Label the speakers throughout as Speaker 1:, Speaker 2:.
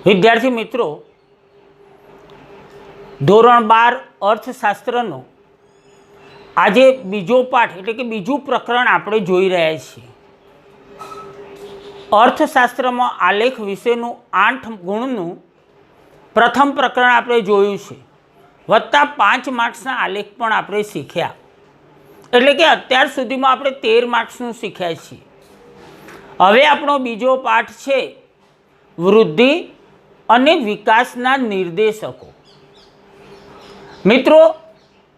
Speaker 1: વિદ્યાર્થી મિત્રો, ધોરણ 12 અર્થશાસ્ત્રનો આજે બીજો પાઠ એટલે કે બીજું પ્રકરણ આપણે જોઈ રહ્યા છીએ। અર્થશાસ્ત્રમાં આલેખ વિશેનું 8 ગુણનું પ્રથમ પ્રકરણ આપણે જોયું છે, વત્તા 5 માર્ક્સના આલેખ પણ આપણે શીખ્યા, એટલે કે અત્યાર સુધીમાં આપણે 13 માર્ક્સનું શીખ્યા છીએ। હવે આપણો બીજો પાઠ છે વૃદ્ધિ અને વિકાસના નિર્દેશકો। મિત્રો,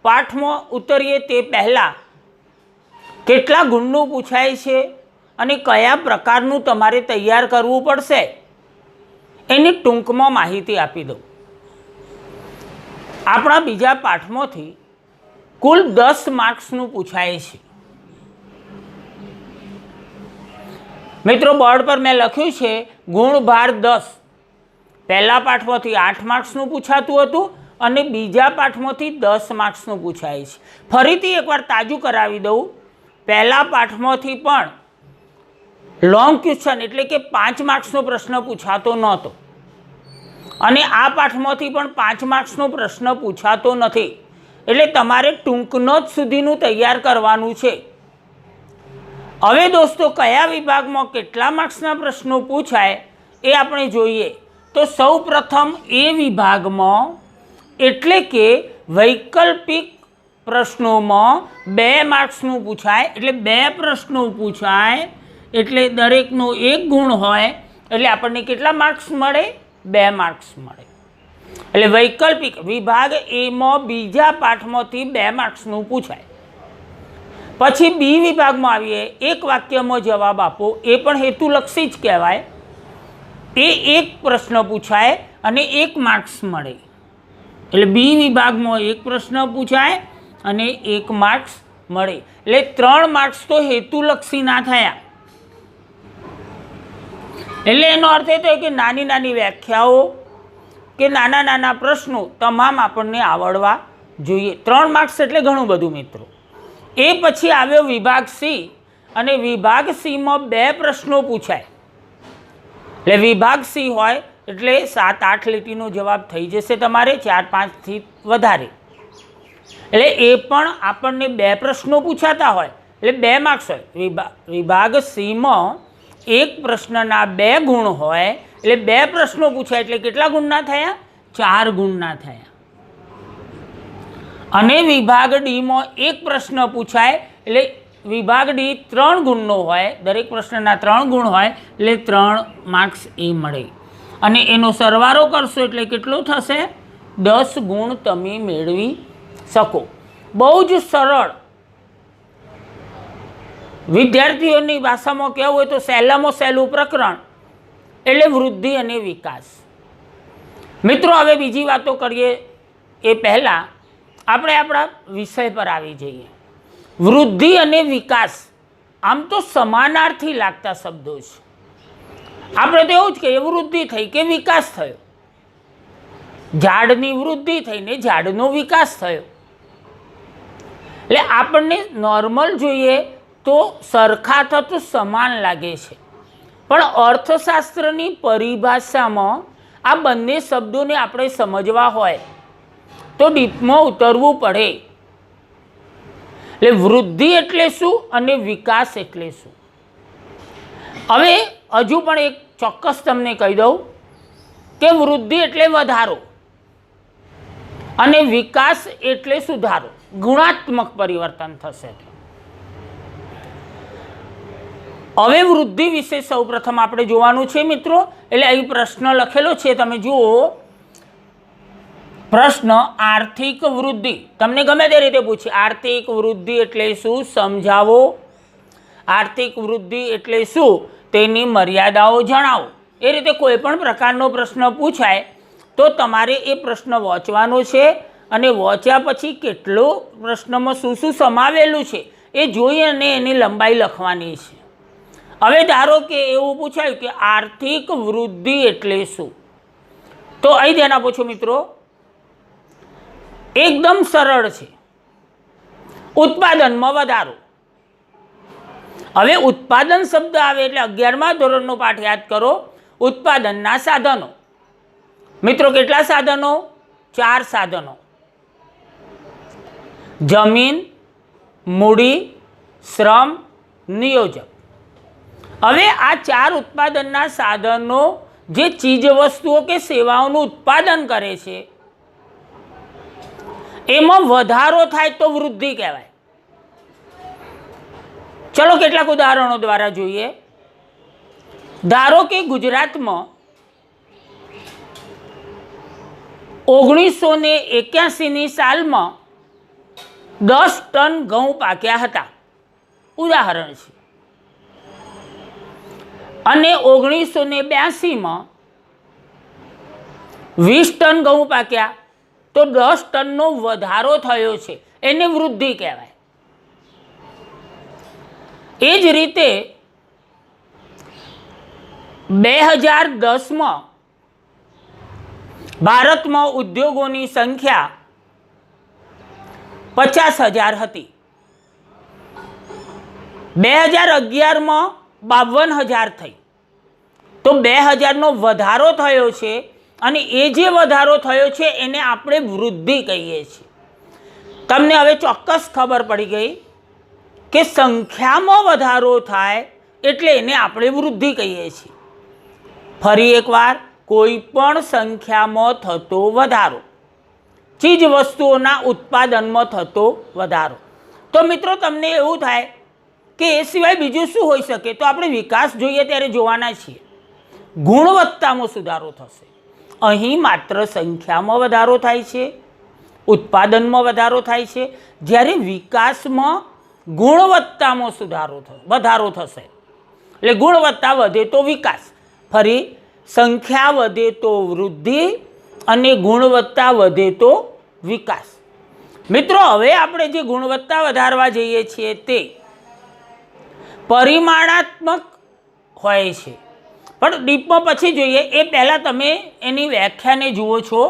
Speaker 1: પાઠમાં ઉતરીએ તે પહેલાં કેટલા ગુણનું પૂછાય છે અને કયા પ્રકારનું તમારે તૈયાર કરવું પડશે એની ટૂંકમાં માહિતી આપી દઉં। આપણા બીજા પાઠમાંથી કુલ 10 માર્ક્સનું પૂછાય છે। મિત્રો, બોર્ડ પર મેં લખ્યું છે ગુણ ભાર 10। પહેલા પાઠમાંથી 8 માર્ક્સનું પૂછાતું હતું અને બીજા પાઠમાંથી 10 માર્ક્સનું પૂછાય છે। ફરીથી એકવાર તાજું કરાવી દઉં, પહેલા પાઠમાંથી પણ લોંગ ક્વેશ્ચન એટલે કે 5 માર્ક્સનો પ્રશ્ન પૂછાતો નહોતો અને આ પાઠમાંથી પણ 5 માર્ક્સનો પ્રશ્ન પૂછાતો નથી, એટલે તમારે ટૂંકનો જ સુધીનું તૈયાર કરવાનું છે। હવે દોસ્તો, કયા વિભાગમાં કેટલા માર્ક્સના પ્રશ્નો પૂછાય એ આપણે જોઈએ તો સૌ પ્રથમ એ વિભાગમાં એટલે કે વૈકલ્પિક પ્રશ્નોમાં 2 માર્ક્સનું પૂછાય, એટલે 2 પ્રશ્નો પૂછાય એટલે દરેકનો 1 ગુણ હોય, એટલે આપણને કેટલા માર્ક્સ મળે? 2 માર્ક્સ મળે। એટલે વૈકલ્પિક વિભાગ એમાં બીજા પાઠમાંથી 2 માર્ક્સનું પૂછાય। પછી બી વિભાગમાં આવીએ, એક વાક્યમાં જવાબ આપો, એ પણ હેતુલક્ષી જ કહેવાય। એ 1 પ્રશ્ન પૂછાય અને 1 માર્ક્સ મળે, એટલે બી વિભાગમાં 1 પ્રશ્ન પૂછાય અને 1 માર્ક્સ મળે, એટલે 3 માર્ક્સ તો હેતુલક્ષી ના થયા। એટલે એનો અર્થ એ થયો કે નાની નાની વ્યાખ્યાઓ કે નાના નાના પ્રશ્નો તમામ આપણને આવડવા જોઈએ। 3 માર્ક્સ એટલે ઘણું બધું મિત્રો। એ પછી આવ્યો વિભાગ સી, અને વિભાગ સીમાં 2 પ્રશ્નો પૂછાય, એટલે વિભાગ સી હોય એટલે 7-8 લીટીનો જવાબ થઈ જશે તમારે, 4-5થી વધારે, એટલે એ પણ આપણને 2 પ્રશ્નો પૂછાતા હોય એટલે 2 માર્ક્સ હોય। વિભાગ સીમાં 1 પ્રશ્નના 2 ગુણ હોય એટલે 2 પ્રશ્નો પૂછાય એટલે કેટલા ગુણના થયા? 4 ગુણના થયા। અને વિભાગ ડીમાં 1 પ્રશ્ન પૂછાય એટલે વિભાગ ડી 3 ગુણનો હોય, દરેક પ્રશ્નના 3 ગુણ હોય એટલે 3 માર્ક્સ એ મળે, અને એનો સરવાળો કરશો એટલે કેટલો થશે? 10 ગુણ તમે મેળવી શકો। બહુ જ સરળ, વિદ્યાર્થીઓની ભાષામાં કહેવું હોય તો સહેલામાં સહેલું પ્રકરણ એટલે વૃદ્ધિ અને વિકાસ। મિત્રો, હવે બીજી વાતો કરીએ એ પહેલાં આપણે આપણા વિષય પર આવી જઈએ। વૃદ્ધિ અને વિકાસ આમ તો સમાનાર્થી લાગતા શબ્દો છે। આપણે તો એવું જ કહીએ વૃદ્ધિ થઈ કે વિકાસ થયો, ઝાડની વૃદ્ધિ થઈને ઝાડનો વિકાસ થયો, એટલે આપણને નોર્મલ જોઈએ તો સરખા થતું સમાન લાગે છે, પણ અર્થશાસ્ત્રની પરિભાષામાં આ બંને શબ્દોને આપણે સમજવા હોય તો ડીપમાં ઉતરવું પડે। એટલે વૃદ્ધિ એટલે શું અને વિકાસ એટલે શું? હવે હજુ પણ એક ચોક્કસ તમને કહી દઉં કે વૃદ્ધિ એટલે વધારો અને વિકાસ એટલે સુધારો, ગુણાત્મક પરિવર્તન થશે। હવે વૃદ્ધિ વિશે સૌ પ્રથમ આપણે જોવાનું છે મિત્રો, એટલે અહીં પ્રશ્ન લખેલો છે, તમે જુઓ પ્રશ્ન, આર્થિક વૃદ્ધિ તમને ગમે તે રીતે પૂછે, આર્થિક વૃદ્ધિ એટલે શું સમજાવો, આર્થિક વૃદ્ધિ એટલે શું તેની મર્યાદાઓ જણાવો। એ રીતે કોઈ પણ પ્રકારનો પ્રશ્ન પૂછાય તો તમારે એ પ્રશ્ન વાંચવાનો છે અને વાંચ્યા પછી કેટલો પ્રશ્નમાં શું શું સમાવેલું છે એ જોઈ અને એની લંબાઈ લખવાની છે। હવે ધારો કે એવું પૂછાયું કે આર્થિક વૃદ્ધિ એટલે શું, તો અહીં ધ્યાન આપો છો મિત્રો, એકદમ સરળ છે, ઉત્પાદનમાં વધારો। હવે ઉત્પાદન શબ્દ આવે એટલે 11મા ધોરણનો પાઠ યાદ કરો, ઉત્પાદનના સાધનો, મિત્રો કેટલા સાધનો? 4 સાધનો: જમીન, મૂડી, શ્રમ, નિયોજક. હવે આ 4 ઉત્પાદનના સાધનો જે ચીજ વસ્તુઓ કે સેવાઓનું ઉત્પાદન કરે છે એમાં વધારો થાય તો વૃદ્ધિ કહેવાય. ચલો કેટલાક ઉદાહરણો દ્વારા જોઈએ. ધારો કે ગુજરાતમાં 1981ની સાલમાં 10 ટન ઘઉં પાક્યા હતા, ઉદાહરણ છે. અને 1982માં 20 ટન ઘઉં પાક્યા, તો 10 ટનનો વધારો થયો છે, એને વૃદ્ધિ કહેવાય. એ જ રીતે 2010માં ભારતમાં ઉદ્યોગોની સંખ્યા 50,000 હતી. 2011માં 52,000 થઈ. તો 2000નો વધારો થયો છે, અને એ જે વધારો થયો છે એને આપણે વૃદ્ધિ કહીએ છીએ. તમને હવે ચોક્કસ ખબર પડી ગઈ કે સંખ્યામાં વધારો થાય એટલે એને આપણે વૃદ્ધિ કહીએ છીએ. ફરી એકવાર, કોઈ પણ સંખ્યામાં થતો વધારો, ચીજ વસ્તુઓના ઉત્પાદનમાં થતો વધારો. તો મિત્રો તમને એવું થાય કે એ સિવાય બીજું શું હોઈ શકે? તો આપણે વિકાસ જોઈએ ત્યારે જોવાના છીએ. ગુણવત્તામાં સુધારો થશે. અહીં માત્ર સંખ્યામાં વધારો થાય છે, ઉત્પાદનમાં વધારો થાય છે, જ્યારે વિકાસમાં ગુણવત્તામાં વધારો થશે. એટલે ગુણવત્તા વધે તો વિકાસ, ફરી સંખ્યા વધે તો વૃદ્ધિ, અને ગુણવત્તા વધે તો વિકાસ. મિત્રો હવે આપણે જે ગુણવત્તા વધારવા જઈએ છીએ તે પરિમાણાત્મક હોય છે, પણ ડીપમાં પછી જોઈએ. એ પહેલાં તમે એની વ્યાખ્યાને જુઓ છો.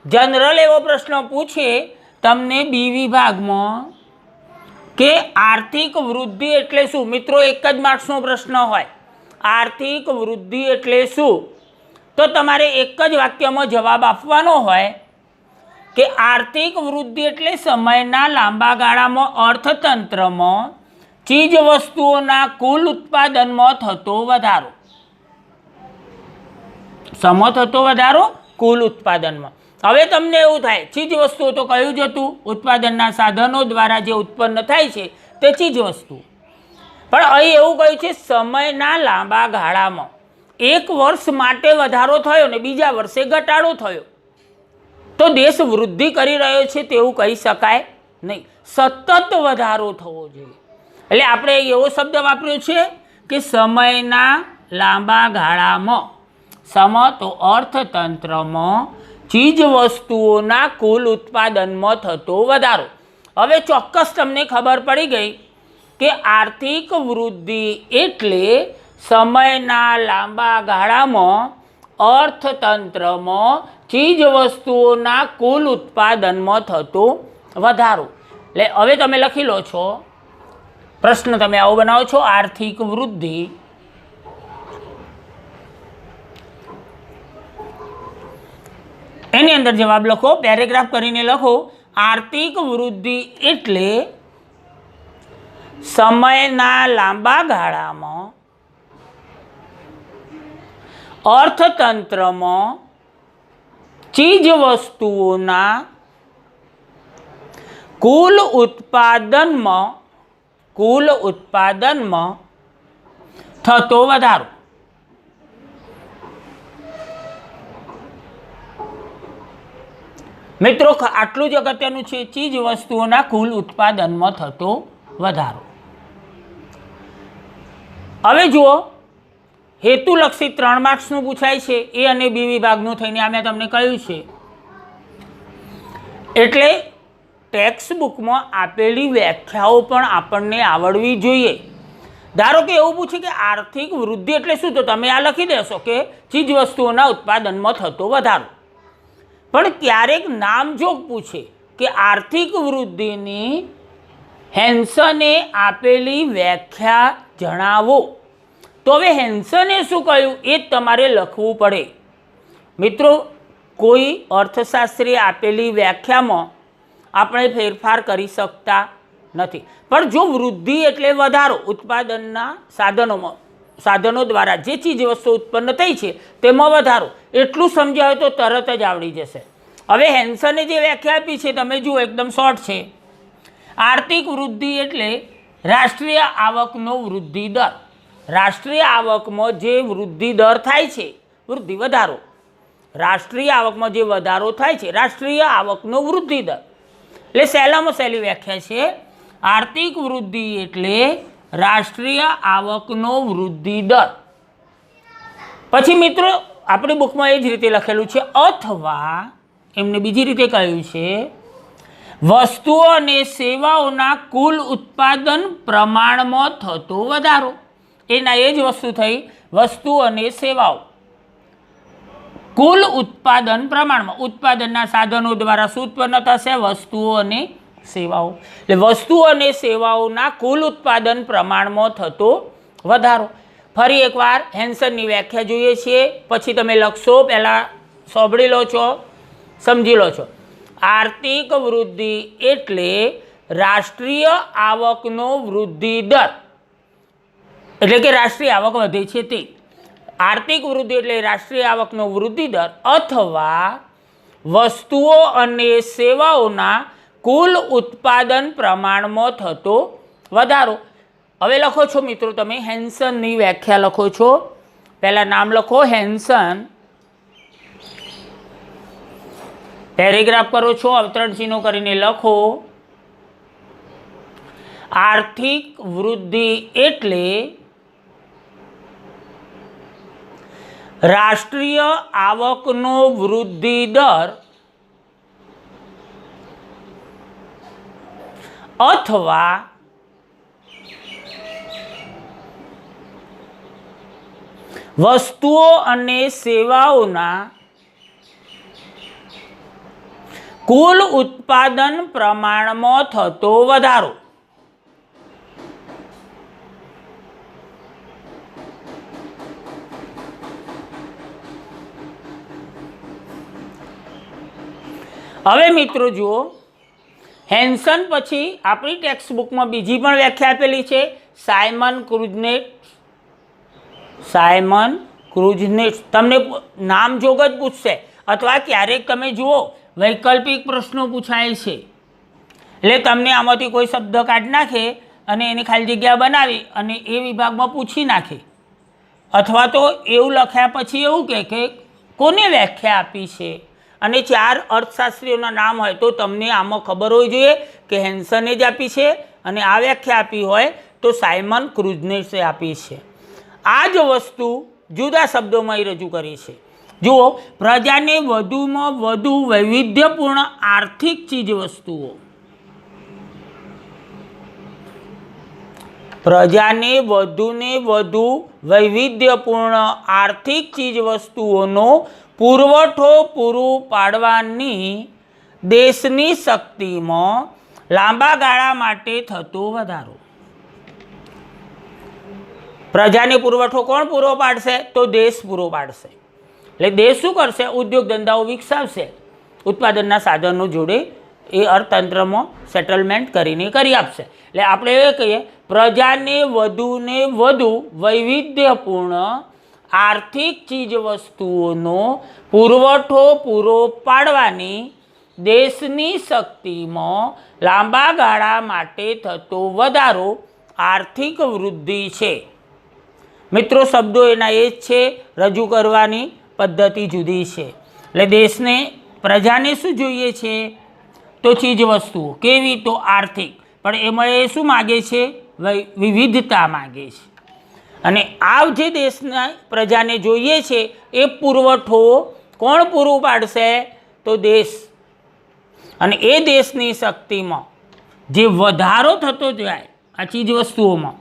Speaker 1: જનરલ એવો પ્રશ્ન પૂછે તમને બી વિભાગમાં કે આર્થિક વૃદ્ધિ એટલે શું? મિત્રો એક જ માર્ક્સનો પ્રશ્ન હોય, આર્થિક વૃદ્ધિ એટલે શું? તો તમારે એક જ વાક્યમાં જવાબ આપવાનો હોય કે આર્થિક વૃદ્ધિ એટલે સમયના લાંબા ગાળામાં અર્થતંત્રમાં ચીજ વસ્તુઓના કુલ ઉત્પાદનમાં થતો વધારો. સમો થતો વધારો કુલ ઉત્પાદનમાં. હવે તમને એવું થાય ચીજ વસ્તુઓ તો કયું જ હતું? ઉત્પાદનના સાધનો દ્વારા જે ઉત્પન્ન થાય છે તે ચીજ વસ્તુ. પણ અહીં એવું કહ્યું છે સમયના લાંબા ગાળામાં. એક વર્ષ માટે વધારો થયો ને બીજા વર્ષે ઘટાડો થયો, તો દેશ વૃદ્ધિ કરી રહ્યો છે તેવું કહી શકાય નહીં. સતત વધારો થવો જોઈએ. એટલે આપણે એવો શબ્દ વાપર્યો છે કે સમયના લાંબા ગાળામાં. સમ તો અર્થતંત્રમાં ચીજ વસ્તુઓના કુલ ઉત્પાદનમાં થતો વધારો. હવે ચોક્કસ તમને ખબર પડી ગઈ કે આર્થિક વૃદ્ધિ એટલે સમયના લાંબા ગાળામાં અર્થતંત્રમાં ચીજ વસ્તુઓના કુલ ઉત્પાદનમાં થતો વધારો. એટલે હવે તમે લખી લો છો, પ્રશ્ન તમે આવો બનાવો છો, આર્થિક વૃદ્ધિ એની અંદર જવાબ લખો, પેરેગ્રાફ કરીને લખો. આર્થિક વૃદ્ધિ એટલે સમયના લાંબા ગાળામાં અર્થતંત્રમાં ચીજ વસ્તુઓના કુલ ઉત્પાદનમાં થતો વધારો. મિત્રો આટલું જ અગત્યનું છે, ચીજ વસ્તુઓના કુલ ઉત્પાદનમાં થતો વધારો. હવે જુઓ, હેતુલક્ષી 3 માર્ક્સનું પૂછાય છે, એ અને બી વિભાગનું થઈને આ મેં તમને કહ્યું છે. એટલે ટેક્સ્ટ બુકમાં આપેલી વ્યાખ્યાઓ પણ આપણને આવડવી જોઈએ. ધારો કે એવું પૂછે કે આર્થિક વૃદ્ધિ એટલે શું, તો તમે આ લખી દેશો કે ચીજ વસ્તુઓના ઉત્પાદનમાં થતો વધારો. પણ ક્યારેક નામજોગ પૂછે કે આર્થિક વૃદ્ધિની હેન્સને આપેલી વ્યાખ્યા જણાવો, તો હવે હેન્સને શું કહ્યું એ તમારે લખવું પડે. મિત્રો કોઈ અર્થશાસ્ત્રીએ આપેલી વ્યાખ્યામાં આપણે ફેરફાર કરી શકતા નથી. પણ જો વૃદ્ધિ એટલે વધારો, ઉત્પાદનના સાધનો દ્વારા જે ચીજ વસ્તુ ઉત્પન્ન થઈ છે તેમાં વધારો, એટલું સમજ્યા હોય તો તરત જ આવડી જશે. હવે હેન્સને જે વ્યાખ્યા આપી છે તમે જુઓ, એકદમ શોર્ટ છે. આર્થિક વૃદ્ધિ એટલે રાષ્ટ્રીય આવકનો વૃદ્ધિ દર. રાષ્ટ્રીય આવકમાં જે વૃદ્ધિ દર થાય છે, વૃદ્ધિ વધારો, રાષ્ટ્રીય આવકમાં જે વધારો થાય છે, રાષ્ટ્રીય આવકનો વૃદ્ધિ દર. એટલે સહેલામાં સહેલી વ્યાખ્યા છે, આર્થિક વૃદ્ધિ એટલે રાષ્ટ્રીય આવકનો વૃદ્ધિ દર. પછી મિત્રો આપણી બુકમાં એ જ રીતે લખેલું છે, અથવા એમને બીજી રીતે કહ્યું છે, વસ્તુઓ અને સેવાઓના કુલ ઉત્પાદન પ્રમાણમાં થતો વધારો. એના એ જ વસ્તુ થઈ, વસ્તુઓ અને સેવાઓ કુલ ઉત્પાદન પ્રમાણમાં, ઉત્પાદનના સાધનો દ્વારા શું ઉત્પન્ન થશે? વસ્તુઓ અને સેવાઓ. એટલે વસ્તુઓ અને સેવાઓના કુલ ઉત્પાદન પ્રમાણમાં થતો વધારો. ફરી એકવાર હેન્સનની વ્યાખ્યા જોઈએ છીએ, પછી તમે લખશો, પહેલાં સાંભળી લો છો, સમજી લો છો. આર્થિક વૃદ્ધિ એટલે રાષ્ટ્રીય આવકનો વૃદ્ધિ દર, એટલે કે રાષ્ટ્રીય આવક વધે છે તે. આર્થિક વૃદ્ધિ એટલે રાષ્ટ્રીય આવકનો વૃદ્ધિ દર અથવા વસ્તુઓ અને સેવાઓના કુલ ઉત્પાદન પ્રમાણમાં થતો વધારો. હવે લખો છો મિત્રો તમે, હેન્સનની વ્યાખ્યા લખો છો. પહેલાં નામ લખો હેન્સન, પેરેગ્રાફ કરો છો, અવતરણ ચિહ્નો કરીને લખો. આર્થિક વૃદ્ધિ એટલે રાષ્ટ્રીય આવકનો વૃદ્ધિ દર અથવા વસ્તુઓ અને સેવાઓના કુલ ઉત્પાદન પ્રમાણમાં થતો વધારો. હવે મિત્રો જુઓ, હેન્સન પછી આપણી ટેક્સ્ટ બુકમાં બીજી પણ વ્યાખ્યા આપેલી છે, સાયમન ક્રુઝનેટ. તમને નામ જોગ જ પૂછશે, અથવા ક્યારેક તમે જુઓ વૈકલ્પિક પ્રશ્નો પૂછાય છે, એટલે તમને આમાંથી કોઈ શબ્દ કાઢી નાખે અને એની ખાલી જગ્યા બનાવી અને એ વિભાગમાં પૂછી નાખે, અથવા તો એવું લખ્યા પછી એવું કે કોને વ્યાખ્યા આપી છે, અને 4 અર્થશાસ્ત્રીઓના નામ હોય તો તમને આમાં ખબર હોવી જોઈએ કે હેન્સને જ આપી છે, અને આ વ્યાખ્યા આપી હોય તો સાયમન ક્રુઝનેટ્સે આપી છે. આ જ વસ્તુ જુદા શબ્દોમાં રજૂ કરી છે. જુઓ, પ્રજાને વધુમાં વધુ વૈવિધ્યપૂર્ણ આર્થિક ચીજવસ્તુઓ, પ્રજાને વધુને વધુ વૈવિધ્યપૂર્ણ આર્થિક ચીજવસ્તુઓનો પુરવઠો પૂરું પાડવાની દેશની શક્તિમાં લાંબા ગાળા માટે થતો વધારો. પ્રજાને પુરવઠો કોણ પૂરો પાડશે? તો દેશ પૂરો પાડશે. એટલે દેશ શું કરશે? ઉદ્યોગ ધંધાઓ વિકસાવશે, ઉત્પાદનના સાધનો જોડે એ અર્થતંત્રમાં સેટલમેન્ટ કરીને કરી આપશે. એટલે આપણે એ કહીએ, પ્રજાને વધુને વધુ વૈવિધ્યપૂર્ણ આર્થિક ચીજવસ્તુઓનો પુરવઠો પૂરો પાડવાની દેશની શક્તિમાં લાંબા ગાળા માટે થતો વધારો આર્થિક વૃદ્ધિ છે. મિત્રો શબ્દો એના એ જ છે, રજૂ કરવાની પદ્ધતિ જુદી છે. એટલે દેશને, પ્રજાને શું જોઈએ છે? તો ચીજવસ્તુઓ. કેવી? તો આર્થિક. પણ એમાં એ શું માગે છે? વિવિધતા માગે છે. અને આ જે દેશના પ્રજાને જોઈએ છે એ પુરવઠો કોણ પૂરું પાડશે? તો દેશ. અને એ દેશની શક્તિમાં જે વધારો થતો જાય આ ચીજવસ્તુઓમાં,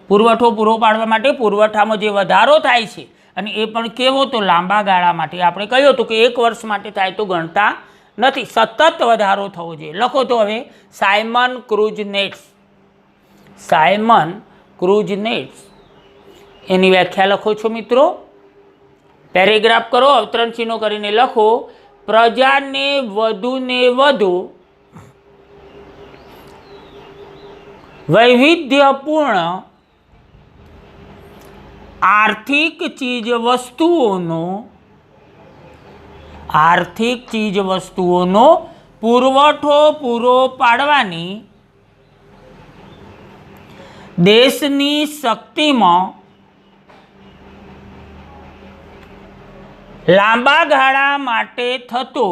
Speaker 1: પુરવઠો પૂરો પાડવા માટે પુરવઠામાં જે વધારો થાય છે, અને એ પણ કેવો? તો લાંબા ગાળા માટે. આપણે કહ્યું હતું કે 1 વર્ષ માટે થાય તો ગણતા નથી, સતત વધારો થવો જોઈએ. લખો તો હવે સાયમન ક્રુઝનેટ્સ એની વ્યાખ્યા લખો છો મિત્રો. પેરેગ્રાફ કરો, અવતરણ ચિહ્નો કરીને લખો, પ્રજાને વધુને વધુ વૈવિધ્યપૂર્ણ આર્થિક ચીજ વસ્તુઓનો પુરવઠો પૂરો પાડવાની દેશની શક્તિમાં લાંબા ગાળા માટે થતો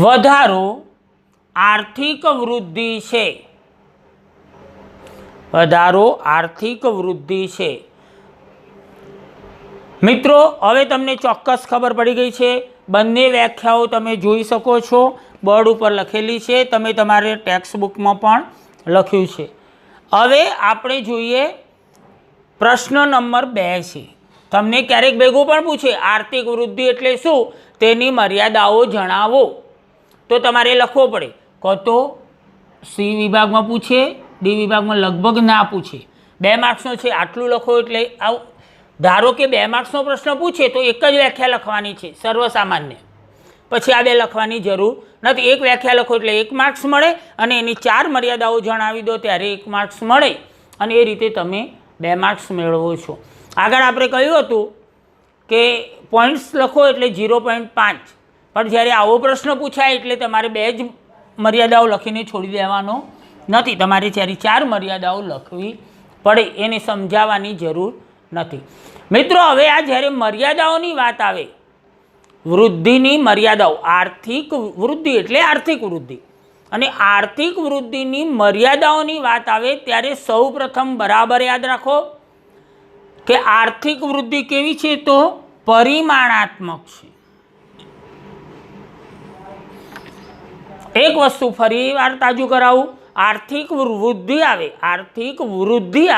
Speaker 1: વધારો આર્થિક વૃદ્ધિ છે. વધારો આર્થિક વૃદ્ધિ છે. મિત્રો, હવે તમને ચોક્કસ ખબર પડી ગઈ છે. બંને વ્યાખ્યાઓ તમે જોઈ શકો છો, બોર્ડ ઉપર લખેલી છે, તમે તમારે ટેક્સ્ટ બુકમાં પણ લખ્યું છે. હવે આપણે જોઈએ પ્રશ્ન નંબર 2 છે. તમને ક્યારેક ભેગું પણ પૂછે આર્થિક વૃદ્ધિ એટલે શું, તેની મર્યાદાઓ જણાવો, તો તમારે લખવો પડે. કાં તો સી વિભાગમાં પૂછે, ડી વિભાગમાં લગભગ ના પૂછે. 2 માર્ક્સનો છે, આટલું લખો. એટલે આવું ધારો કે 2 માર્ક્સનો પ્રશ્ન પૂછે તો એક જ વ્યાખ્યા લખવાની છે, સર્વસામાન્ય. પછી આ 2 લખવાની જરૂર નથી. એક વ્યાખ્યા લખો એટલે 1 માર્ક્સ મળે, અને એની 4 મર્યાદાઓ જણાવી દો ત્યારે 1 માર્ક્સ મળે, અને એ રીતે તમે 2 માર્ક્સ મેળવો છો. આગળ આપણે કહ્યું હતું કે પોઈન્ટ્સ લખો એટલે 0.5, પણ જ્યારે આવો પ્રશ્ન પૂછાય એટલે તમારે 2 જ મર્યાદાઓ લખીને છોડી દેવાનો નથી. તમારે જ્યારે 4 મર્યાદાઓ લખવી પડે, એને સમજાવવાની જરૂર નથી. મિત્રો, હવે આ જ્યારે મર્યાદાઓની વાત આવે, વૃદ્ધિની મર્યાદાઓ, આર્થિક વૃદ્ધિ એટલે આર્થિક વૃદ્ધિ, અને આર્થિક વૃદ્ધિની મર્યાદાઓની વાત આવે ત્યારે સૌ પ્રથમ બરાબર યાદ રાખો કે આર્થિક વૃદ્ધિ કેવી છે, તો પરિમાણાત્મક છે. એક વસ્તુ ફરી વાર તાજું કરાવું, આર્થિક વૃદ્ધિ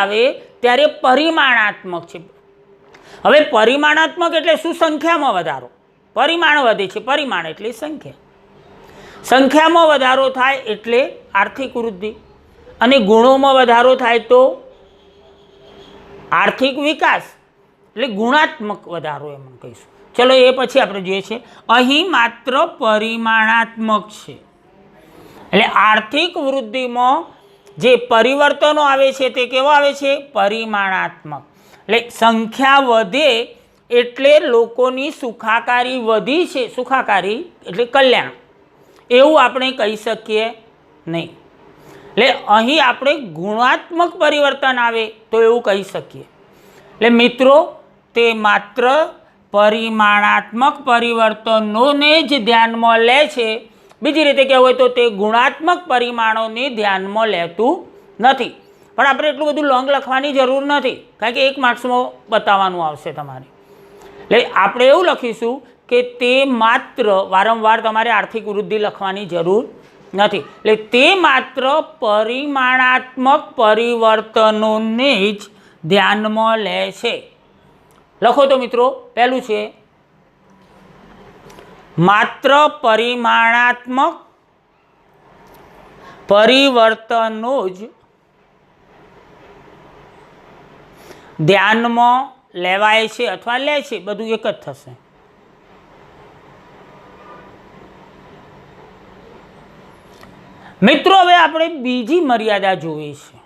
Speaker 1: આવે ત્યારે પરિમાણાત્મક છે. હવે પરિમાણાત્મક એટલે શું? સંખ્યામાં વધારો. પરિમાણ વધે છે, પરિમાણ એટલે સંખ્યા. સંખ્યામાં વધારો થાય એટલે આર્થિક વૃદ્ધિ, અને ગુણોમાં વધારો થાય તો આર્થિક વિકાસ, એટલે ગુણાત્મક વધારો એમ કહીશું. ચલો એ પછી આપણે જોઈએ છે. અહીં માત્ર પરિમાણાત્મક છે, એટલે આર્થિક વૃદ્ધિમાં જે પરિવર્તનો આવે છે તે કેવો આવે છે? પરિમાણાત્મક. એટલે સંખ્યા વધે એટલે લોકોની સુખાકારી વધી છે. સુખાકારી એટલે કલ્યાણ, એવું આપણે કહી શકીએ નહીં. એટલે અહીં આપણે ગુણાત્મક પરિવર્તન આવે તો એવું કહી શકીએ. એટલે મિત્રો, તે માત્ર પરિમાણાત્મક પરિવર્તનોને જ ધ્યાનમાં લે છે. બીજી રીતે કહેવું હોય તો તે ગુણાત્મક પરિમાણોને ધ્યાનમાં લેતું નથી. પણ આપણે એટલું બધું લોંગ લખવાની જરૂર નથી, કારણ કે 1 માર્ક્સમાં બતાવવાનું આવશે તમારે. એટલે આપણે એવું લખીશું કે તે માત્ર, વારંવાર તમારે આર્થિક વૃદ્ધિ લખવાની જરૂર નથી. એટલે તે માત્ર પરિમાણાત્મક પરિવર્તનોને જ ધ્યાનમાં લે છે. લખો તો મિત્રો, પહેલું છે માત્ર પરિમાણાત્મક પરિવર્તનો જ ધ્યાનમાં લેવાય છે અથવા લે છે, બધું એક જ થશે. મિત્રો, હવે આપણે બીજી મર્યાદા જોઈ છે.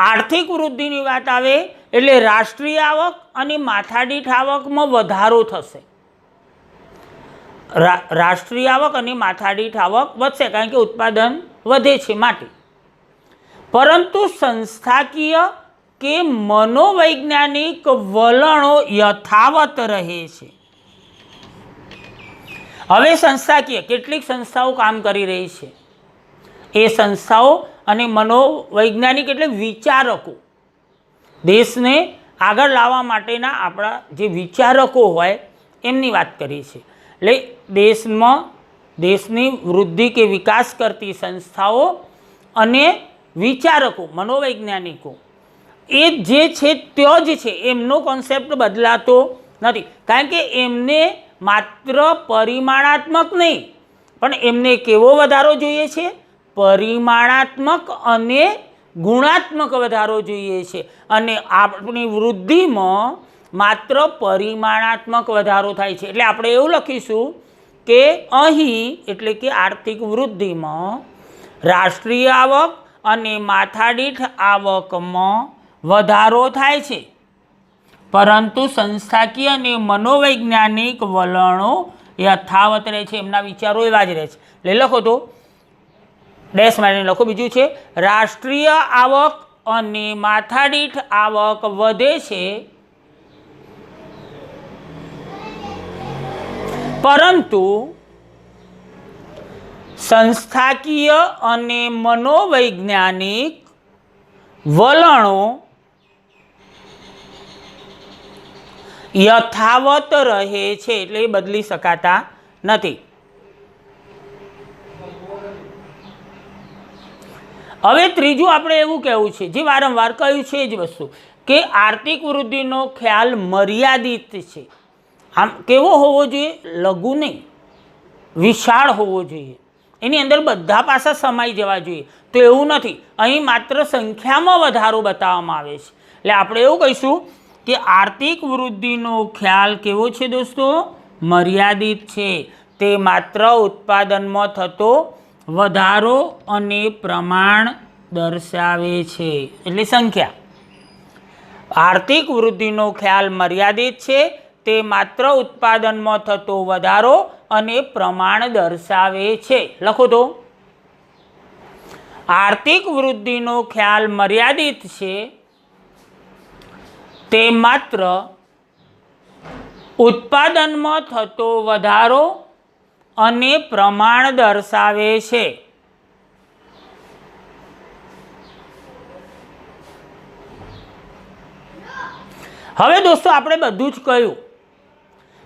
Speaker 1: આર્થિક વૃદ્ધિની વાત આવે એટલે રાષ્ટ્રીય આવક અને માથાદીઠ આવકમાં વધારો થશે. રાષ્ટ્રીય આવક અને માથાદીઠ આવક વધશે, કારણ કે ઉત્પાદન વધે છે માટે. પરંતુ સંસ્થાકીય કે મનોવૈજ્ઞાનિક વલણો યથાવત રહે છે. હવે સંસ્થાકીય કેટલીક સંસ્થાઓ કામ કરી રહી છે. એ સંસ્થાઓ અને મનોવૈજ્ઞાનિક એટલે વિચારકો, દેશને આગળ લાવવા માટેના આપણા જે વિચારકો હોય એમની વાત કરી છે. એટલે દેશની વૃદ્ધિ કે વિકાસ કરતી સંસ્થાઓ અને વિચારકો, મનોવૈજ્ઞાનિકો, એ જે છે त्यो જ છે. એમનો કોન્સેપ્ટ બદલાતો નથી, કારણ કે એમને માત્ર પરિમાણાત્મક નહીં, પણ એમને કેવો વધારો જોઈએ છે? પરિમાણાત્મક અને ગુણાત્મક વધારો જોઈએ છે અને આપણી વૃદ્ધિમાં માત્ર પરિમાણાત્મક વધારો થાય છે. એટલે આપણે એવું લખીશું કે અહીં એટલે કે આર્થિક વૃદ્ધિમાં રાષ્ટ્રીય આવક અને માથાદીઠ આવકમાં વધારો થાય છે, પરંતુ સંસ્થાકીય અને મનોવૈજ્ઞાનિક વલણો યથાવત રહે છે. એમના વિચારો એવા જ રહે છે. એટલે લખો તો ડેશ મારીને લખો. બીજું છે રાષ્ટ્રીય આવક અને માથાદીઠ આવક વધે છે, પરંતુ સંસ્થાકીય અને મનોવૈજ્ઞાનિક વલણો યથાવત રહે છે, એટલે એ બદલી શકાતા નથી. હવે ત્રીજું આપણે એવું કહેવું છે, જે વારંવાર કહ્યું છે એ જ વસ્તુ, કે આર્થિક વૃદ્ધિનો ખ્યાલ મર્યાદિત છે. આમ કેવો હોવો જોઈએ? લઘુ નહીં, વિશાળ હોવો જોઈએ. એની અંદર બધા પાસા સમાઈ જવા જોઈએ. તો એવું નથી, અહીં માત્ર સંખ્યામાં વધારો બતાવવામાં આવે છે. એટલે આપણે એવું કહીશું કે આર્થિક વૃદ્ધિનો ખ્યાલ કેવો છે દોસ્તો? મર્યાદિત છે. તે માત્ર ઉત્પાદનમાં થતો વધારો અને પ્રમાણ દર્શાવે છે, એટલે સંખ્યા. આર્થિક વૃદ્ધિનો ખ્યાલ મર્યાદિત છે, તે માત્ર ઉત્પાદનમાં થતો વધારો અને પ્રમાણ દર્શાવે છે. લખો તો આર્થિક વૃદ્ધિનો ખ્યાલ મર્યાદિત છે, તે માત્ર ઉત્પાદનમાં થતો વધારો અને પ્રમાણ દર્શાવે છે. હવે દોસ્તો આપણે બધું જ કહ્યું,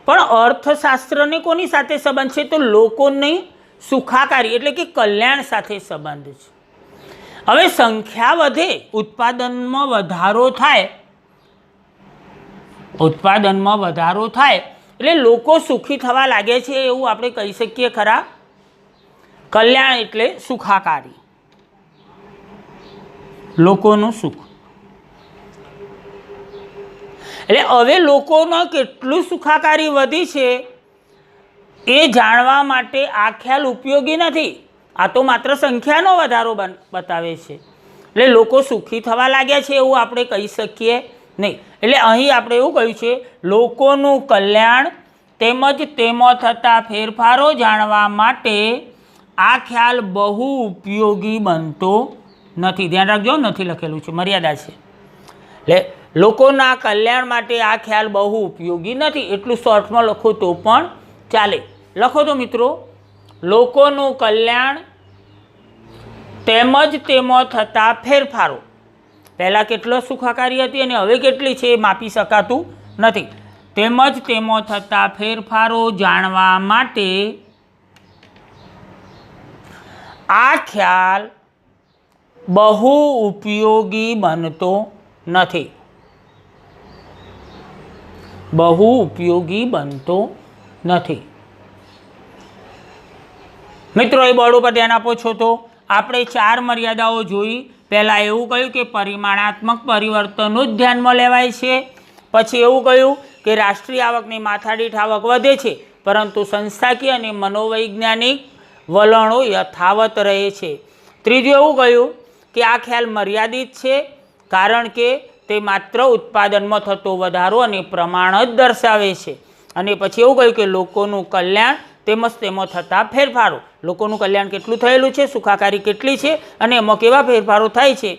Speaker 1: પણ અર્થશાસ્ત્રને કોની સાથે સંબંધ છે? તો લોકોની સુખાકારી એટલે કે કલ્યાણ સાથે સંબંધ છે. હવે સંખ્યા વધે, ઉત્પાદનમાં વધારો થાય, ઉત્પાદનમાં વધારો થાય એટલે લોકો સુખી થવા લાગે છે, એવું આપણે કહી શકીએ ખરા? કલ્યાણ એટલે સુખાકારી, લોકોનું સુખ. એટલે હવે લોકોનો કેટલું સુખાકારી વધી છે એ જાણવા માટે આ ખ્યાલ ઉપયોગી નથી. આ તો માત્ર સંખ્યાનો વધારો બતાવે છે. એટલે લોકો સુખી થવા લાગ્યા છે એવું આપણે કહી શકીએ નહીં. એટલે અહીં આપણે એવું કહ્યું છે, લોકોનું કલ્યાણ તેમજ તેમાં થતા ફેરફારો જાણવા માટે આ ખ્યાલ બહુ ઉપયોગી બનતો નથી. ધ્યાન રાખજો, નથી લખેલું છે, મર્યાદા છે. એટલે લોકોના કલ્યાણ માટે આ ખ્યાલ બહુ ઉપયોગી નથી. એટલું શોર્ટમાં લખો તો પણ ચાલે. લખો તો મિત્રો, લોકોનું કલ્યાણ તેમજ તેમાં થતા ફેરફારો. પહેલાં કેટલો સુખાકારી હતી અને હવે કેટલી છે એ માપી શકાતું નથી. તેમજ તેમાં થતા ફેરફારો જાણવા માટે આ ખ્યાલ બહુ ઉપયોગી બનતો નથી. બહુ ઉપયોગી બનતો નથી. મિત્રો એ બોર્ડ ઉપર ધ્યાન આપો છો તો આપણે 4 મર્યાદાઓ જોઈ. પહેલાં એવું કહ્યું કે પરિમાણાત્મક પરિવર્તનો જ ધ્યાનમાં લેવાય છે. પછી એવું કહ્યું કે રાષ્ટ્રીય આવકની માથાદીઠ આવક વધે છે, પરંતુ સંસ્થાકીય અને મનોવૈજ્ઞાનિક વલણો યથાવત રહે છે. ત્રીજું એવું કહ્યું કે આ ખ્યાલ મર્યાદિત છે, કારણ કે તે માત્ર ઉત્પાદનમાં થતો વધારો અને પ્રમાણ જ દર્શાવે છે. અને પછી એવું કહ્યું કે લોકોનું કલ્યાણ તેમજ તેમાં થતા ફેરફારો. લોકોનું કલ્યાણ કેટલું થયેલું છે, સુખાકારી કેટલી છે અને એમાં કેવા ફેરફારો થાય છે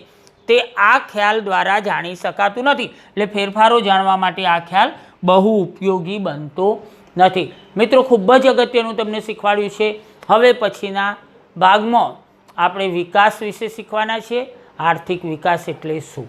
Speaker 1: તે આ ખ્યાલ દ્વારા જાણી શકાતું નથી. એટલે ફેરફારો જાણવા માટે આ ખ્યાલ બહુ ઉપયોગી બનતો નથી. મિત્રો ખૂબ જ અગત્યનું તમને શીખવાડ્યું છે. હવે પછીના ભાગમાં આપણે વિકાસ વિશે શીખવાના છીએ. આર્થિક વિકાસ એટલે શું?